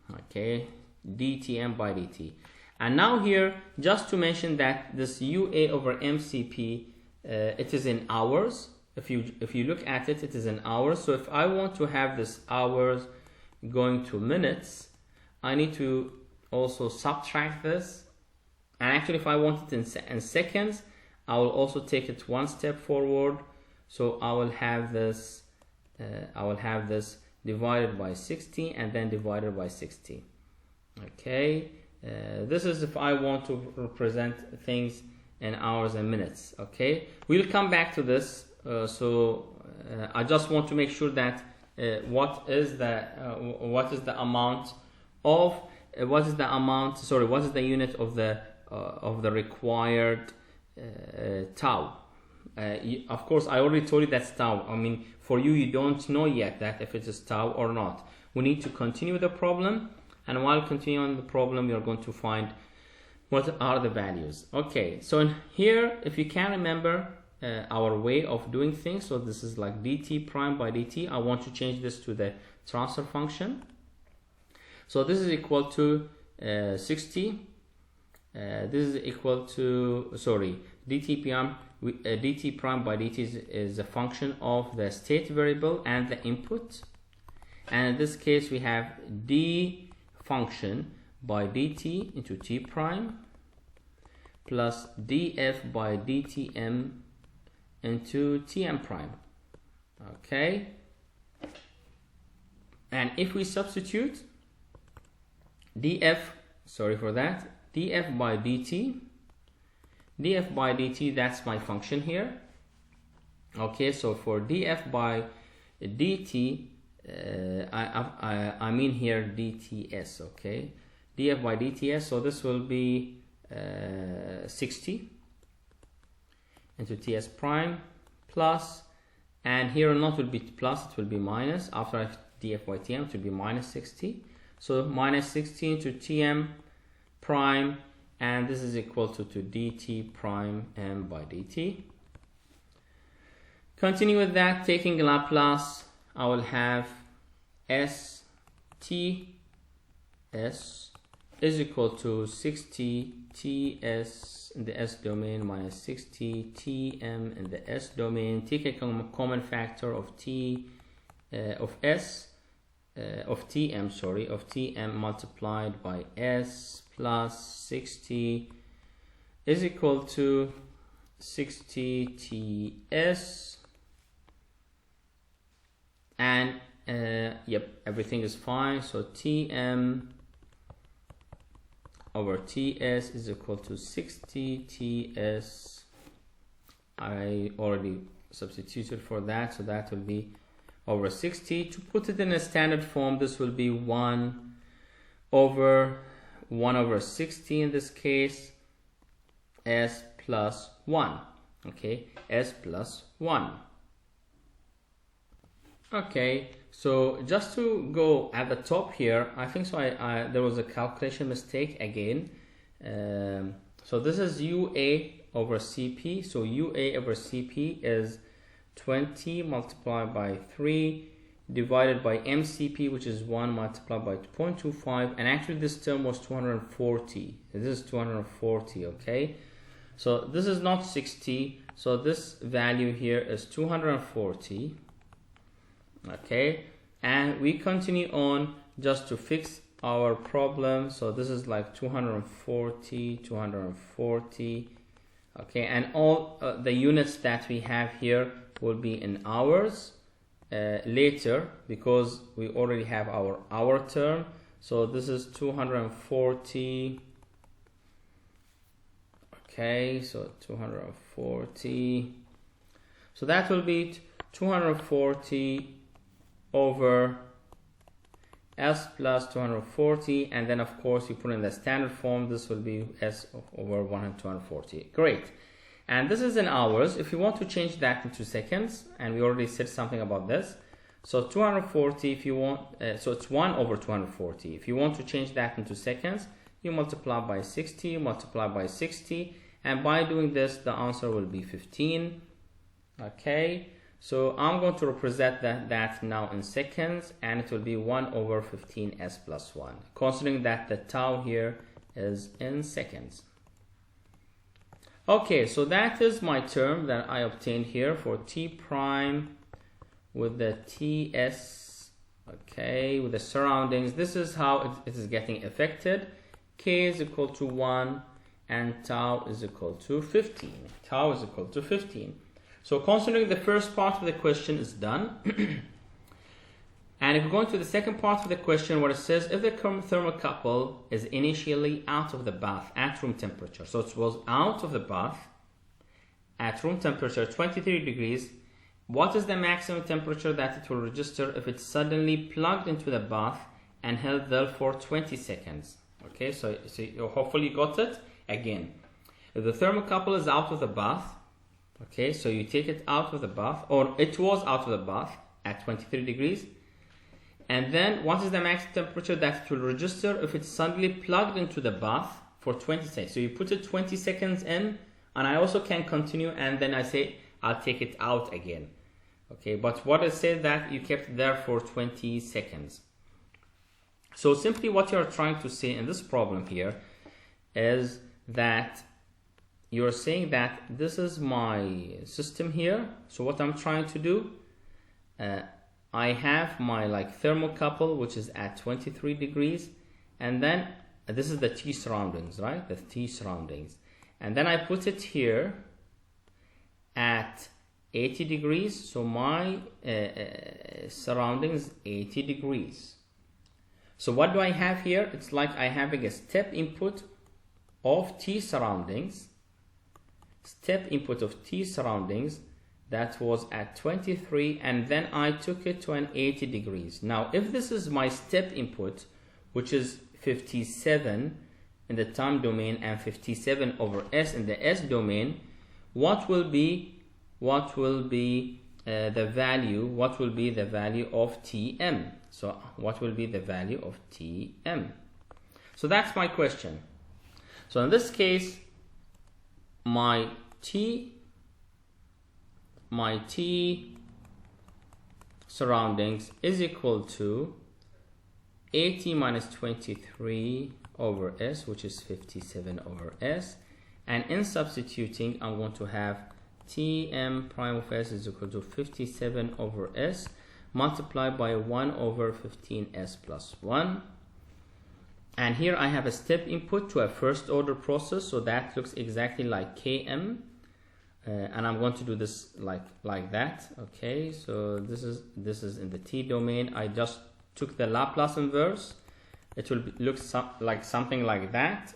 Okay, dTm by dt. And now here, just to mention that this UA over MCP, it is in hours. If you look at it, it is in hours. So if I want to have this hours going to minutes, I need to also subtract this. And actually, if I want it in seconds, I will also take it one step forward. So I will have this divided by 60 and then divided by 60. Okay, this is if I want to represent things in hours and minutes. Okay, we'll come back to this. I just want to make sure that what is the unit of the required tau. Of course, I already told you that's tau. I mean, for you don't know yet that if it is tau or not. We need to continue the problem, and while continuing the problem, we are going to find what are the values. Okay, so in here, if you can remember our way of doing things, so this is like dt prime by dt. I want to change this to the transfer function. So this is equal to 60. This is equal to, dt prime by dt is a function of the state variable and the input. And in this case, we have d function by dt into t prime plus df by dtm into tm prime. Okay, and if we substitute df by dt, that's my function here. Okay, so for df by dt, I mean here dts. Okay, df by dts, so this will be 60 into ts prime plus, and here not will be plus, it will be minus. After I have df by tm, it will be minus 60. So minus 60 into tm prime, and this is equal to dt prime m by dt. Continue with that, taking Laplace, I will have s t s is equal to 60 ts in the s domain minus 60 tm in the s domain. Take a common factor of t of s. of Tm, sorry, of Tm multiplied by S plus 60 is equal to 60 Ts, and yep, everything is fine. So Tm over Ts is equal to 60 Ts. I already substituted for that, so that will be over 60. To put it in a standard form, this will be 1 over 60 in this case, S plus 1. Okay, S plus 1. Okay, so just to go at the top here, I think so there was a calculation mistake again. So this is UA over CP. So UA over CP is 20 multiplied by 3 divided by MCP, which is 1 multiplied by 0.25, and actually this term was 240. This is 240, okay? So this is not 60, so this value here is 240, okay? And we continue on just to fix our problem. So this is like 240, 240, okay? And all the units that we have here will be in hours later, because we already have our hour term. So this is 240. Okay, so 240. So that will be 240 over S plus 240, and then of course you put in the standard form, this will be S over 240. Great. And this is in hours. If you want to change that into seconds, and we already said something about this, so 240, if you want, so it's 1 over 240. If you want to change that into seconds, you multiply by 60, multiply by 60, and by doing this, the answer will be 15. Okay, so I'm going to represent that now in seconds, and it will be 1 over 15 S plus 1, considering that the tau here is in seconds. Okay, so that is my term that I obtained here for T prime with the Ts, okay, with the surroundings. This is how it is getting affected. K is equal to 1 and tau is equal to 15. Tau is equal to 15. So considering the first part of the question is done. And if we go into the second part of the question, where it says if the thermocouple is initially out of the bath at room temperature, so it was out of the bath at room temperature 23 degrees, what is the maximum temperature that it will register if it's suddenly plugged into the bath and held there for 20 seconds? Okay, so hopefully you got it. Again, if the thermocouple is out of the bath, okay, so you take it out of the bath, or it was out of the bath at 23 degrees, and then what is the maximum temperature that it will register if it's suddenly plugged into the bath for 20 seconds? So you put it 20 seconds in, and I also can continue, and then I say I'll take it out again. Okay, but what I said that you kept it there for 20 seconds. So simply what you're trying to say in this problem here is that you're saying that this is my system here. So what I'm trying to do, I have my thermocouple, which is at 23 degrees, and then this is the T surroundings, right? The T surroundings, and then I put it here at 80 degrees. So my surroundings 80 degrees. So what do I have here? It's like I having a step input of T surroundings, that was at 23, and then I took it to an 80 degrees. Now if this is my step input, which is 57 in the time domain and 57 over S in the S domain, what will be the value of Tm? So what will be the value of Tm? So that's my question. So in this case, my T surroundings is equal to 80 minus 23 over S, which is 57 over S. And in substituting, I'm going to have Tm prime of S is equal to 57 over S multiplied by 1 over 15s plus 1. And here I have a step input to a first order process, so that looks exactly like Km. And I'm going to do this like that. Okay, so this is in the T domain. I just took the Laplace inverse. It will look like something like that.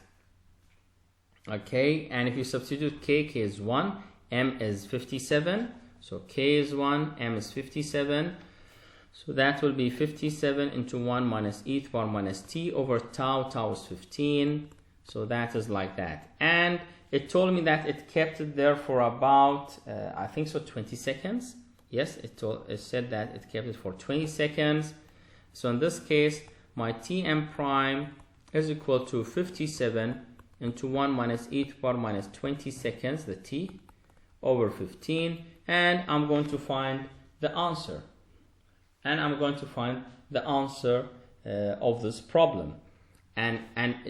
Okay, and if you substitute k is 1, m is 57. So k is 1, m is 57. So that will be 57 into 1 minus e to the power minus t over tau. Tau is 15. So that is like that. And it told me that it kept it there for about, I think so, 20 seconds. Yes, it said that it kept it for 20 seconds. So in this case, my Tm prime is equal to 57 into 1 minus e to the power minus 20 seconds, the t, over 15. And I'm going to find the answer. And I'm going to find the answer of this problem. And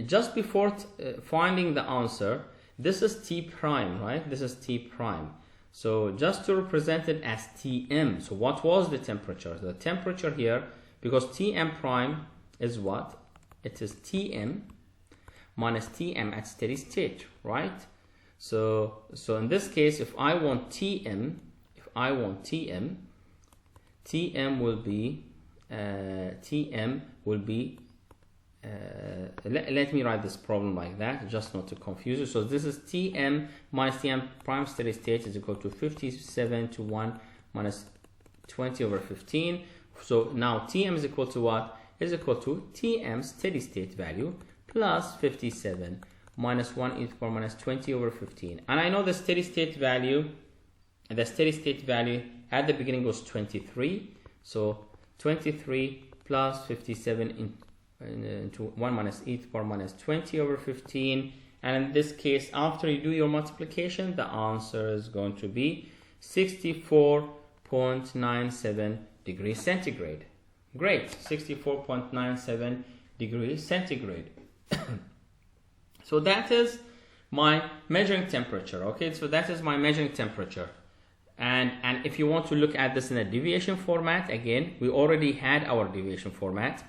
just before finding the answer, this is T prime, right? This is T prime. So just to represent it as Tm. So what was the temperature? The temperature here, because Tm prime is what? It is Tm minus Tm at steady state, right? So in this case, if I want Tm, Tm will be let me write this problem like that, just not to confuse you. So this is Tm minus Tm prime steady state is equal to 57 to 1 minus 20 over 15. So now Tm is equal to what? Is equal to Tm steady state value plus 57 minus 1 e to the power minus 20 over 15. And I know the steady state value at the beginning was 23. So 23 plus 57 into 1 minus e to the power minus 20 over 15. And in this case, after you do your multiplication, the answer is going to be 64.97 degrees centigrade. Great, 64.97 degrees centigrade. So that is my measuring temperature. Okay, so that is my measuring temperature. And if you want to look at this in a deviation format, again, we already had our deviation format.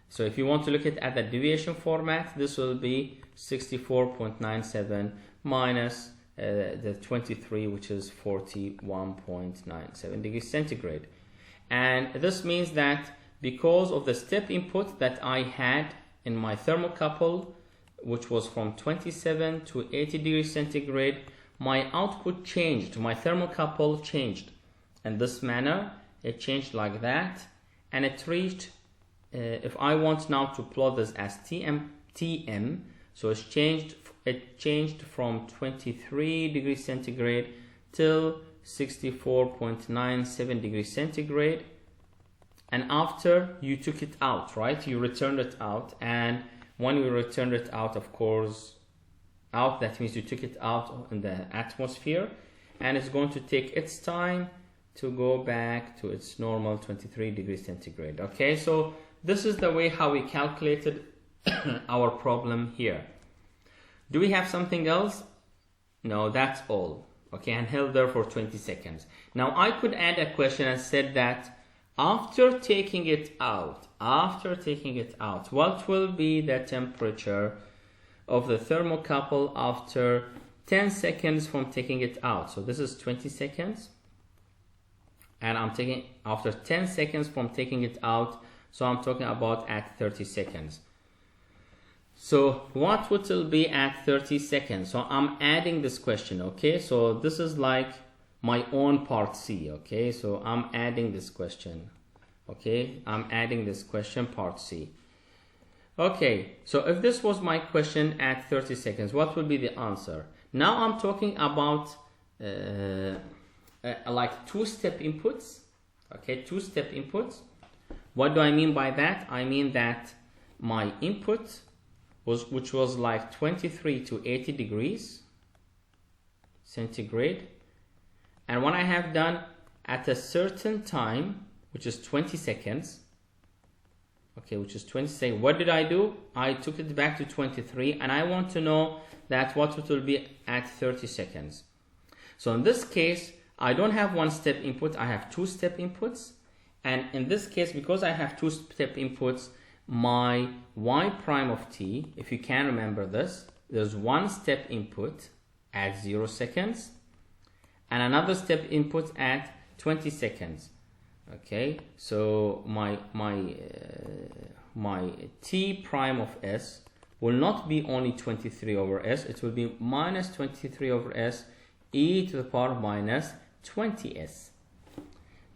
So if you want to look at the deviation format, this will be 64.97 minus the 23, which is 41.97 degrees centigrade. And this means that because of the step input that I had in my thermocouple, which was from 27 to 80 degrees centigrade, my output changed, my thermocouple changed in this manner. It changed like that, and it reached, if I want now to plot this as Tm, so it changed from 23 degrees centigrade till 64.97 degrees centigrade. And after you took it out, right, you returned it out, and when you returned it out, of course, out, that means you took it out in the atmosphere, and it's going to take its time to go back to its normal 23 degrees centigrade. Okay, so this is the way how we calculated our problem here. Do we have something else? No, that's all. Okay, and held there for 20 seconds. Now I could add a question and said that after taking it out, what will be the temperature of the thermocouple after 10 seconds from taking it out? So this is 20 seconds, and I'm taking after 10 seconds from taking it out, so I'm talking about at 30 seconds. So what would it be at 30 seconds? So I'm adding this question. Okay, so this is like my own part C. Okay, so I'm adding this question. Okay, I'm adding this question part C. Okay, so if this was my question at 30 seconds, what would be the answer? Now I'm talking about like two-step inputs. Okay, two-step inputs. What do I mean by that? I mean that my input which was like 23 to 80 degrees centigrade, and when I have done at a certain time, which is 20 seconds, okay, which is 20 seconds, what did I do? I took it back to 23, and I want to know that what it will be at 30 seconds. So in this case, I don't have one step input, I have two step inputs, And in this case, because I have two-step inputs, my y prime of t, if you can remember this, there's one step input at 0 seconds and another step input at 20 seconds. Okay, so my t prime of s will not be only 23 over s, it will be minus 23 over s e to the power minus 20s.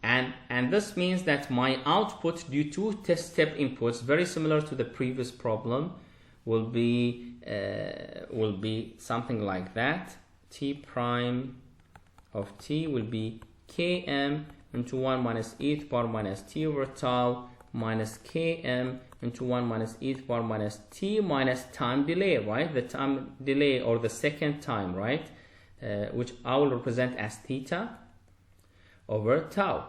And this means that my output due to test step inputs, very similar to the previous problem, will be something like that. T prime of t will be km into 1 minus e to the power minus t over tau minus km into 1 minus e to the power minus t minus time delay, right? The time delay, or the second time, right? Which I will represent as theta over tau.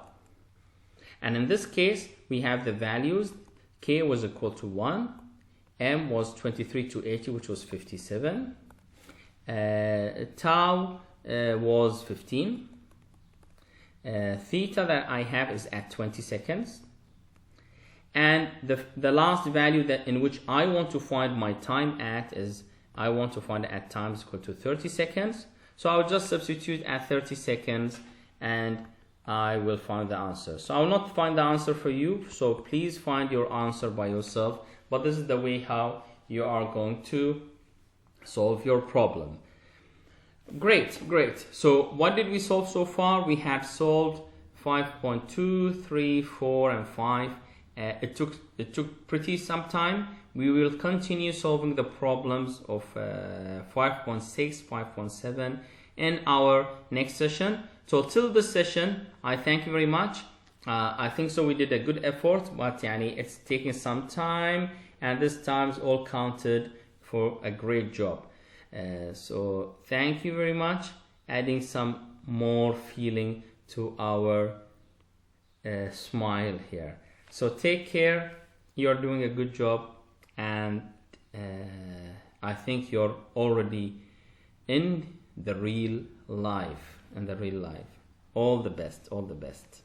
And in this case, we have the values. K was equal to 1. M was 23 to 80, which was 57. Tau was 15. Theta that I have is at 20 seconds. And the last value that in which I want to find my time at is, I want to find at times equal to 30 seconds. So I'll just substitute at 30 seconds and I will find the answer. So I will not find the answer for you, so please find your answer by yourself. But this is the way how you are going to solve your problem. Great. So what did we solve so far? We have solved 5.2, 3, 4, and 5. It took pretty some time. We will continue solving the problems of 5.6, 5.7 in our next session. So till this session, I thank you very much. I think so we did a good effort, but it's taking some time, and this time's all counted for a great job. So thank you very much, adding some more feeling to our smile here. So take care, you're doing a good job, and I think you're already in the real life. All the best.